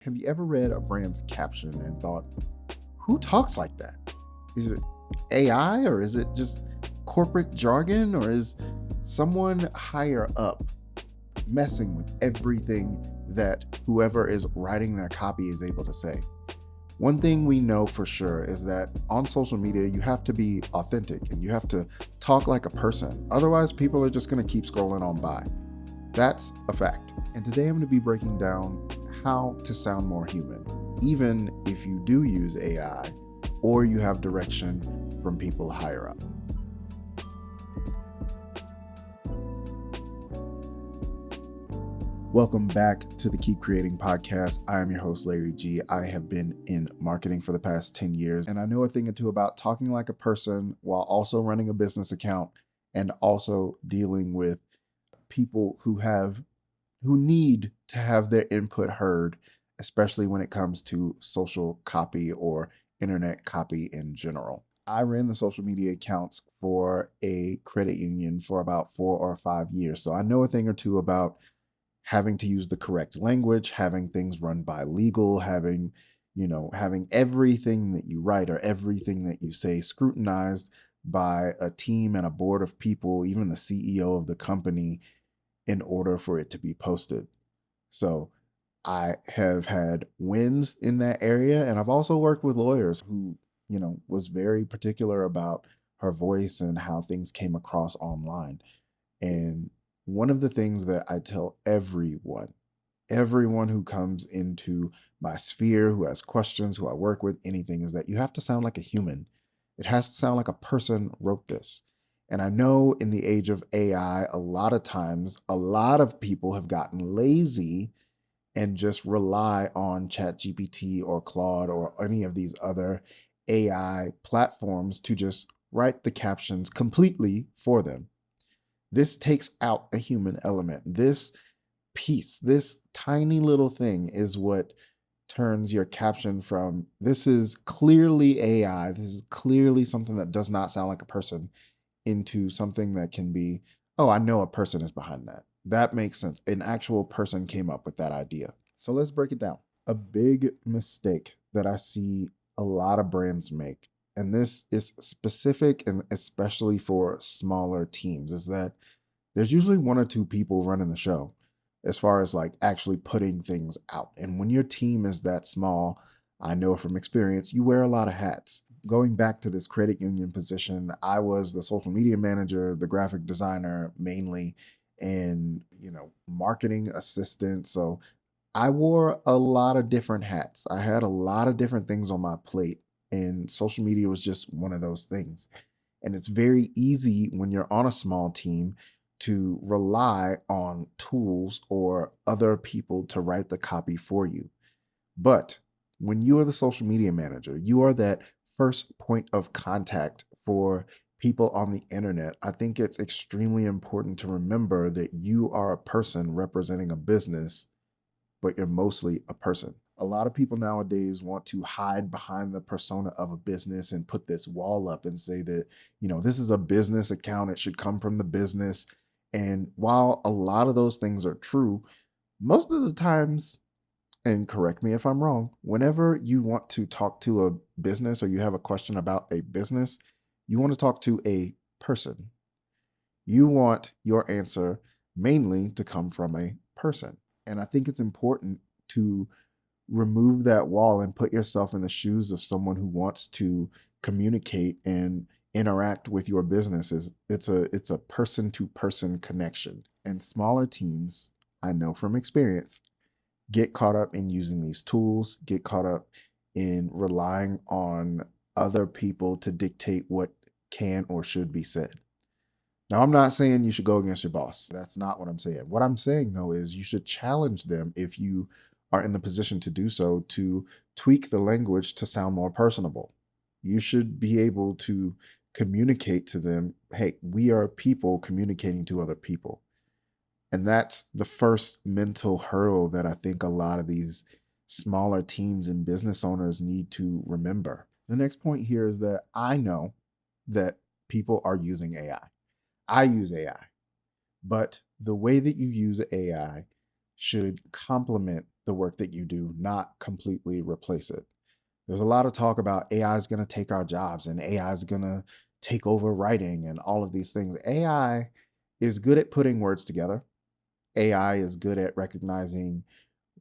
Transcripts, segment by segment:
Have you ever read a brand's caption and thought, who talks like that? Is it AI or is it just corporate jargon or is someone higher up messing with everything that whoever is writing their copy is able to say? One thing we know for sure is that on social media, you have to be authentic and you have to talk like a person. Otherwise, people are just going to keep scrolling on by. That's a fact. And today I'm going to be breaking down how to sound more human, even if you do use AI or you have direction from people higher up. Welcome back to the Keep Creating podcast. I am your host, Larry G. I have been in marketing for the past 10 years, and I know a thing or two about talking like a person while also running a business account and also dealing with people who need to have their input heard, especially when it comes to social copy or internet copy in general. I ran the social media accounts for a credit union for about 4 or 5 years. So I know a thing or two about having to use the correct language, having things run by legal, having everything that you write or everything that you say scrutinized by a team and a board of people, even the CEO of the company, in order for it to be posted. So I have had wins in that area. And I've also worked with lawyers who, was very particular about her voice and how things came across online. And one of the things that I tell everyone who comes into my sphere, who has questions, who I work with, anything, is that you have to sound like a human. It has to sound like a person wrote this. And I know in the age of AI, a lot of times, a lot of people have gotten lazy and just rely on ChatGPT or Claude or any of these other AI platforms to just write the captions completely for them. This takes out a human element. This piece, this tiny little thing is what turns your caption from this is clearly AI, this is clearly something that does not sound like a person, into something that can be, oh, I know a person is behind that. That makes sense. An actual person came up with that idea. So let's break it down. A big mistake that I see a lot of brands make, and this is specific and especially for smaller teams, is that there's usually one or two people running the show as far as like actually putting things out. And when your team is that small, I know from experience, you wear a lot of hats. Going back to this credit union position, I was the social media manager, the graphic designer mainly, and, marketing assistant. So I wore a lot of different hats. I had a lot of different things on my plate, and social media was just one of those things. And it's very easy when you're on a small team to rely on tools or other people to write the copy for you. But when you are the social media manager, you are that first point of contact for people on the internet. I think it's extremely important to remember that you are a person representing a business, but you're mostly a person. A lot of people nowadays want to hide behind the persona of a business and put this wall up and say that, this is a business account, it should come from the business. And while a lot of those things are true, most of the times, and correct me if I'm wrong, whenever you want to talk to a business or you have a question about a business, you want to talk to a person. You want your answer mainly to come from a person. And I think it's important to remove that wall and put yourself in the shoes of someone who wants to communicate and interact with your businesses. It's a person to person connection. And smaller teams, I know from experience, get caught up in using these tools, get caught up in relying on other people to dictate what can or should be said. Now, I'm not saying you should go against your boss. That's not what I'm saying. What I'm saying, though, is you should challenge them if you are in the position to do so to tweak the language to sound more personable. You should be able to communicate to them, hey, we are people communicating to other people. And that's the first mental hurdle that I think a lot of these smaller teams and business owners need to remember. The next point here is that I know that people are using AI. I use AI, but the way that you use AI should complement the work that you do, not completely replace it. There's a lot of talk about AI is going to take our jobs and AI is going to take over writing and all of these things. AI is good at putting words together. AI is good at recognizing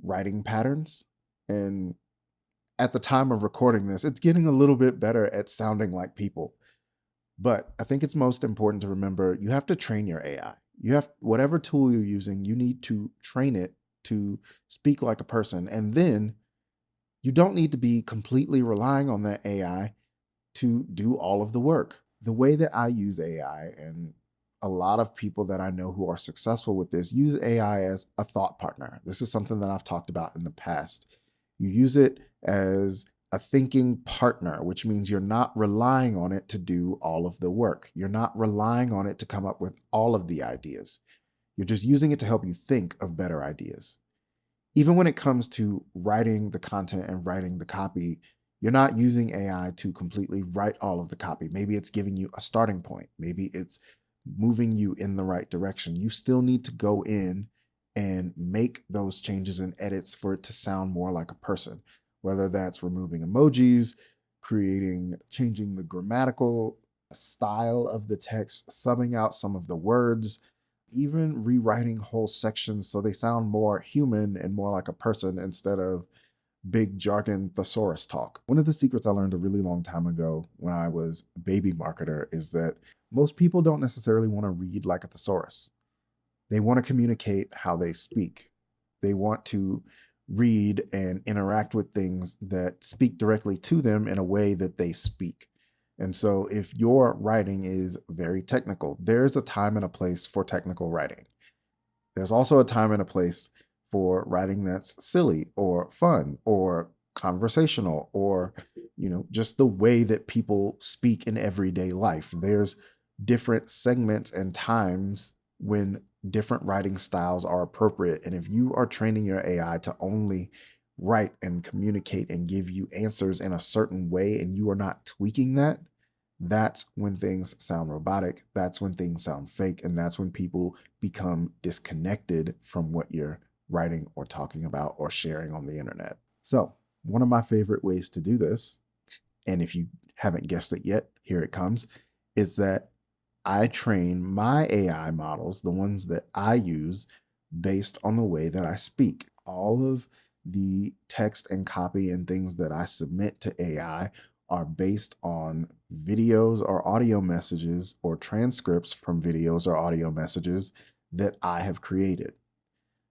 writing patterns. And at the time of recording this, it's getting a little bit better at sounding like people. But I think it's most important to remember you have to train your AI. You have whatever tool you're using, you need to train it to speak like a person. And then you don't need to be completely relying on that AI to do all of the work. The way that I use AI, and a lot of people that I know who are successful with this use AI as a thought partner. This is something that I've talked about in the past. You use it as a thinking partner, which means you're not relying on it to do all of the work. You're not relying on it to come up with all of the ideas. You're just using it to help you think of better ideas. Even when it comes to writing the content and writing the copy, you're not using AI to completely write all of the copy. Maybe it's giving you a starting point. Maybe it's moving you in the right direction. You still need to go in and make those changes and edits for it to sound more like a person, whether that's removing emojis, changing the grammatical style of the text, subbing out some of the words, even rewriting whole sections so they sound more human and more like a person instead of big jargon thesaurus talk. One of the secrets I learned a really long time ago when I was a baby marketer is that most people don't necessarily want to read like a thesaurus. They want to communicate how they speak. They want to read and interact with things that speak directly to them in a way that they speak. And so, if your writing is very technical, there's a time and a place for technical writing. There's also a time and a place for writing that's silly or fun or conversational or, just the way that people speak in everyday life. There's different segments and times when different writing styles are appropriate. And if you are training your AI to only write and communicate and give you answers in a certain way and you are not tweaking that, that's when things sound robotic. That's when things sound fake. And that's when people become disconnected from what you're writing or talking about or sharing on the internet. So, one of my favorite ways to do this, and if you haven't guessed it yet, here it comes, is that I train my AI models, the ones that I use, based on the way that I speak. All of the text and copy and things that I submit to AI are based on videos or audio messages or transcripts from videos or audio messages that I have created.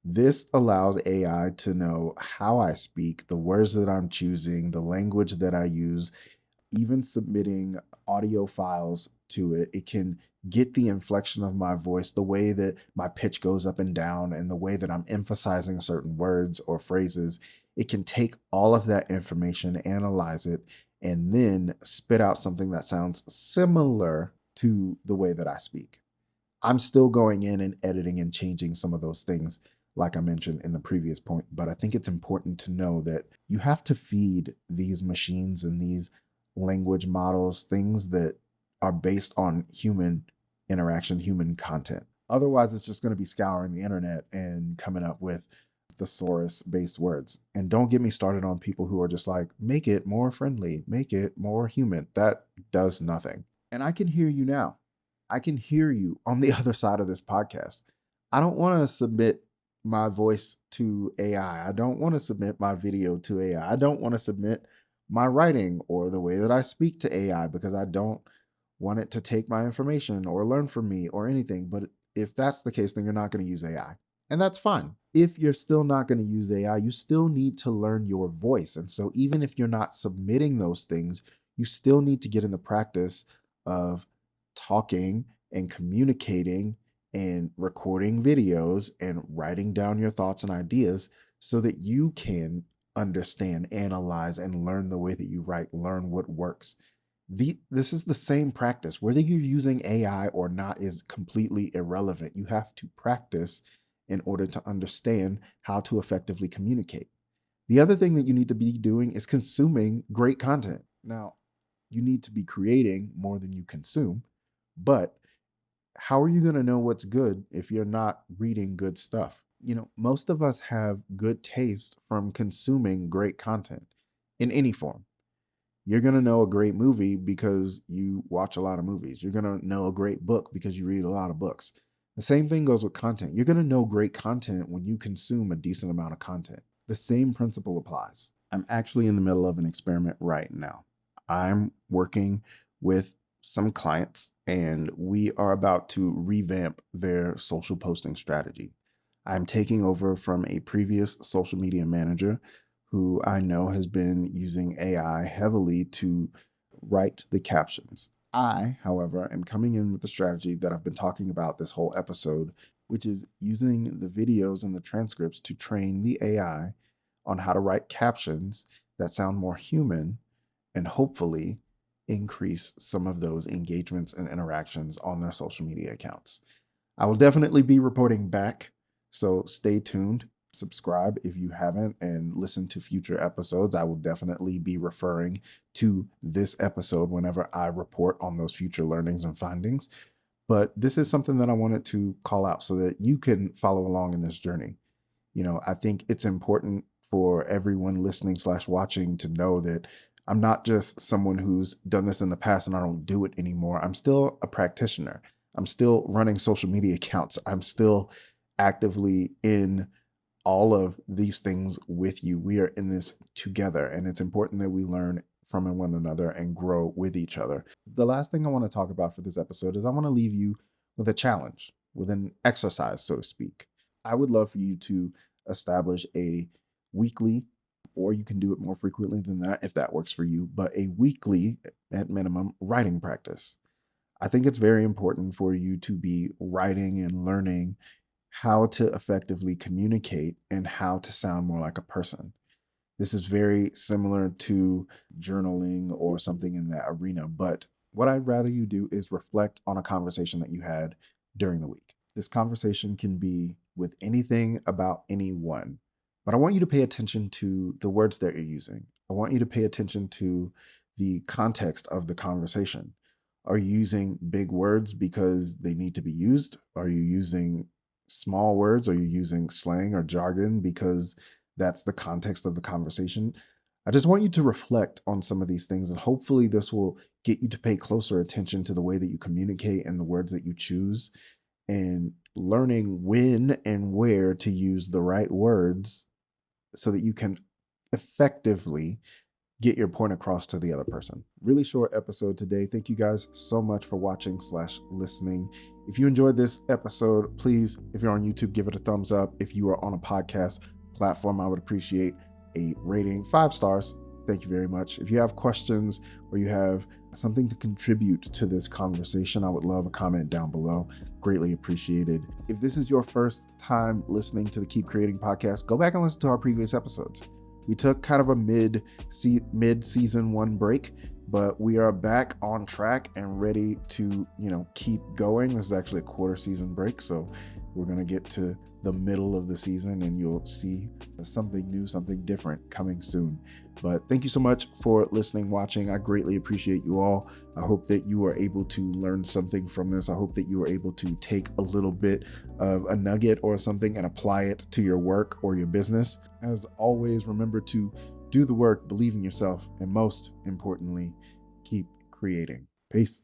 This allows AI to know how I speak, the words that I'm choosing, the language that I use, even submitting audio files to it. It can get the inflection of my voice, the way that my pitch goes up and down, and the way that I'm emphasizing certain words or phrases. It can take all of that information, analyze it, and then spit out something that sounds similar to the way that I speak. I'm still going in and editing and changing some of those things, like I mentioned in the previous point. But I think it's important to know that you have to feed these machines and these language models things that are based on human interaction, human content. Otherwise, it's just going to be scouring the internet and coming up with thesaurus based words. And don't get me started on people who are just like, make it more friendly, make it more human. That does nothing. And I can hear you now. I can hear you on the other side of this podcast. I don't want to submit my voice to AI. I don't want to submit my video to AI. I don't want to submit my writing or the way that I speak to AI because I don't want it to take my information or learn from me or anything. But if that's the case, then you're not going to use AI. And that's fine. If you're still not going to use AI, you still need to learn your voice. And so even if you're not submitting those things, you still need to get in the practice of talking and communicating and recording videos and writing down your thoughts and ideas so that you can understand, analyze, and learn the way that you write, learn what works. This is the same practice. Whether you're using AI or not is completely irrelevant. You have to practice in order to understand how to effectively communicate. The other thing that you need to be doing is consuming great content. Now, you need to be creating more than you consume, but how are you going to know what's good if you're not reading good stuff? Most of us have good taste from consuming great content in any form. You're going to know a great movie because you watch a lot of movies. You're going to know a great book because you read a lot of books. The same thing goes with content. You're going to know great content when you consume a decent amount of content. The same principle applies. I'm actually in the middle of an experiment right now. I'm working with some clients and we are about to revamp their social posting strategy. I'm taking over from a previous social media manager who I know has been using AI heavily to write the captions. I, however, am coming in with the strategy that I've been talking about this whole episode, which is using the videos and the transcripts to train the AI on how to write captions that sound more human and hopefully increase some of those engagements and interactions on their social media accounts. I will definitely be reporting back, so stay tuned. Subscribe if you haven't and listen to future episodes. I will definitely be referring to this episode whenever I report on those future learnings and findings. But this is something that I wanted to call out so that you can follow along in this journey. I think it's important for everyone listening slash watching to know that I'm not just someone who's done this in the past and I don't do it anymore. I'm still a practitioner. I'm still running social media accounts. I'm still actively in all of these things with you. We are in this together, and it's important that we learn from one another and grow with each other. The last thing I want to talk about for this episode is I want to leave you with a challenge, with an exercise, so to speak. I would love for you to establish a weekly, or you can do it more frequently than that if that works for you, but a weekly, at minimum, writing practice. I think it's very important for you to be writing and learning how to effectively communicate and how to sound more like a person. This is very similar to journaling or something in that arena. But what I'd rather you do is reflect on a conversation that you had during the week. This conversation can be with anything about anyone, but I want you to pay attention to the words that you're using. I want you to pay attention to the context of the conversation. Are you using big words because they need to be used? Are you using small words? Are you using slang or jargon because that's the context of the conversation? I just want you to reflect on some of these things, and hopefully, this will get you to pay closer attention to the way that you communicate and the words that you choose, and learning when and where to use the right words so that you can effectively get your point across to the other person. Really short episode today. Thank you guys so much for watching slash listening. If you enjoyed this episode, please, if you're on YouTube, give it a thumbs up. If you are on a podcast platform, I would appreciate a rating, 5 stars. Thank you very much. If you have questions or you have something to contribute to this conversation, I would love a comment down below. Greatly appreciated. If this is your first time listening to the Keep Creating podcast, go back and listen to our previous episodes. We took kind of a mid-season 1 break, but we are back on track and ready to, keep going. This is actually a quarter season break, so we're going to get to the middle of the season and you'll see something new, something different coming soon. But thank you so much for listening, watching. I greatly appreciate you all. I hope that you are able to learn something from this. I hope that you are able to take a little bit of a nugget or something and apply it to your work or your business. As always, remember to do the work, believe in yourself, and most importantly, keep creating. Peace.